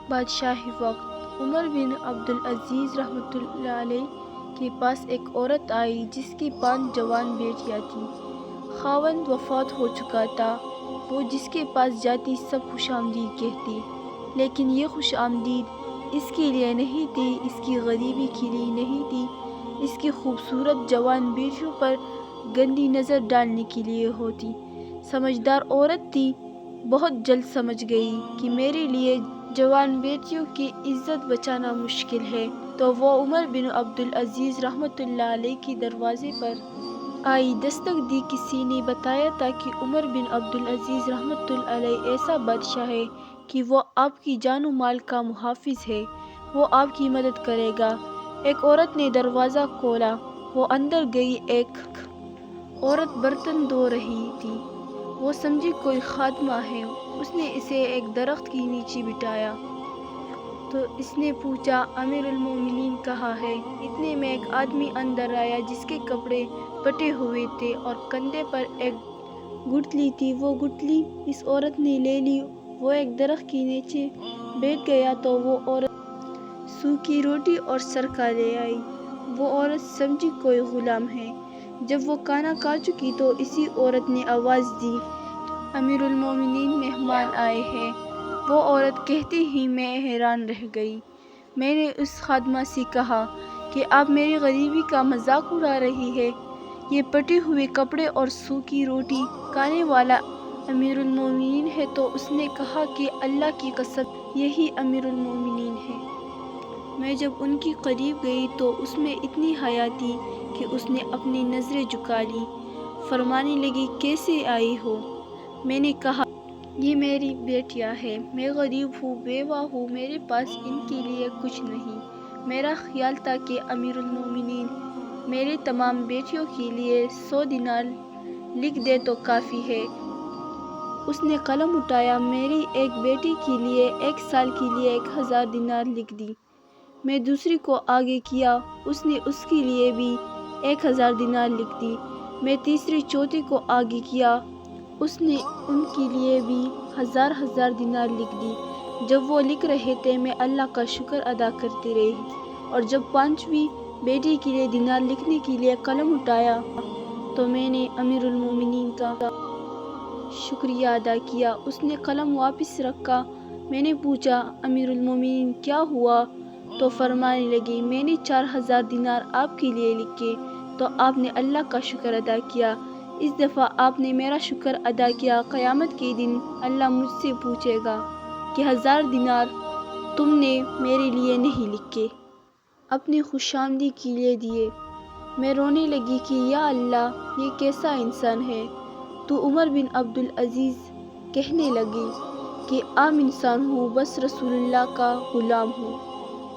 بادشاہی وقت عمر بن عبدالعزیز رحمۃ اللہ علیہ کے پاس ایک عورت آئی جس کی 5 جوان بیٹیاں تھیں۔ خاوند وفات ہو چکا تھا۔ وہ جس کے پاس جاتی سب خوش آمدید کہتی، لیکن یہ خوش آمدید اس کے لیے نہیں تھی، اس کی غریبی کے لیے نہیں تھی، اس کی خوبصورت جوان بیٹیوں پر گندی نظر ڈالنے کے لیے ہوتی۔ سمجھدار عورت تھی، بہت جلد سمجھ گئی کہ میرے لیے جوان بیٹیوں کی عزت بچانا مشکل ہے، تو وہ عمر بن عبدالعزیز رحمۃ اللہ علیہ کے دروازے پر آئی۔ دستک دی۔ کسی نے بتایا تھا کہ عمر بن عبدالعزیز رحمۃ اللہ علیہ ایسا بادشاہ ہے کہ وہ آپ کی جان و مال کا محافظ ہے، وہ آپ کی مدد کرے گا۔ ایک عورت نے دروازہ کھولا، وہ اندر گئی۔ ایک عورت برتن دھو رہی تھی، وہ سمجھی کوئی خادمہ ہے۔ اس نے اسے ایک درخت کے نیچے بٹھایا تو اس نے پوچھا، امیر المومنین کہاں ہے؟ اتنے میں ایک آدمی اندر آیا جس کے کپڑے پھٹے ہوئے تھے اور کندھے پر ایک گٹھلی تھی۔ وہ گٹھلی اس عورت نے لے لی۔ وہ ایک درخت کے نیچے بیٹھ گیا تو وہ عورت سوکھی روٹی اور سرکہ لے آئی۔ وہ عورت سمجھی کوئی غلام ہے۔ جب وہ کھانا کھا چکی تو اسی عورت نے آواز دی، امیر المومنین مہمان آئے ہیں۔ وہ عورت کہتے ہی میں حیران رہ گئی۔ میں نے اس خادمہ سے کہا کہ آپ میری غریبی کا مذاق اڑا رہی ہے، یہ پھٹے ہوئے کپڑے اور سوکھی روٹی کھانے والا امیر المومنین ہے؟ تو اس نے کہا کہ اللہ کی قسم یہی امیر المومنین ہے۔ میں جب ان کے قریب گئی تو اس میں اتنی حیا تھی کہ اس نے اپنی نظریں جھکا لیں۔ فرمانے لگی، کیسے آئی ہو؟ میں نے کہا، یہ میری بیٹیاں ہیں، میں غریب ہوں، بیوہ ہوں، میرے پاس ان کے لیے کچھ نہیں۔ میرا خیال تھا کہ امیر المومنین میری تمام بیٹیوں کے لیے 100 دینار لکھ دے تو کافی ہے۔ اس نے قلم اٹھایا، میری ایک بیٹی کے لیے 1 سال کے لیے 1000 دینار لکھ دی۔ میں دوسری کو آگے کیا، اس نے اس کے لیے بھی 1000 دینار لکھ دی۔ میں تیسری چوتھی کو آگے کیا، اس نے ان کے لیے بھی 1000 دینار لکھ دی۔ جب وہ لکھ رہے تھے میں اللہ کا شکر ادا کرتی رہی، اور جب 5ویں بیٹی کے لیے دینار لکھنے کے لیے قلم اٹھایا تو میں نے امیر المومنین کا شکریہ ادا کیا۔ اس نے قلم واپس رکھا۔ میں نے پوچھا، امیر المومنین کیا ہوا؟ تو فرمانے لگی، میں نے 4000 دینار آپ کے لیے لکھے تو آپ نے اللہ کا شکر ادا کیا۔ اس دفعہ آپ نے میرا شکر ادا کیا، قیامت کے دن اللہ مجھ سے پوچھے گا کہ 1000 دینار تم نے میرے لیے نہیں لکھے، اپنی خوش آمدی کے لیے دیے۔ میں رونے لگی کہ یا اللہ، یہ کیسا انسان ہے؟ تو عمر بن عبدالعزیز کہنے لگے کہ عام انسان ہوں، بس رسول اللہ کا غلام ہوں۔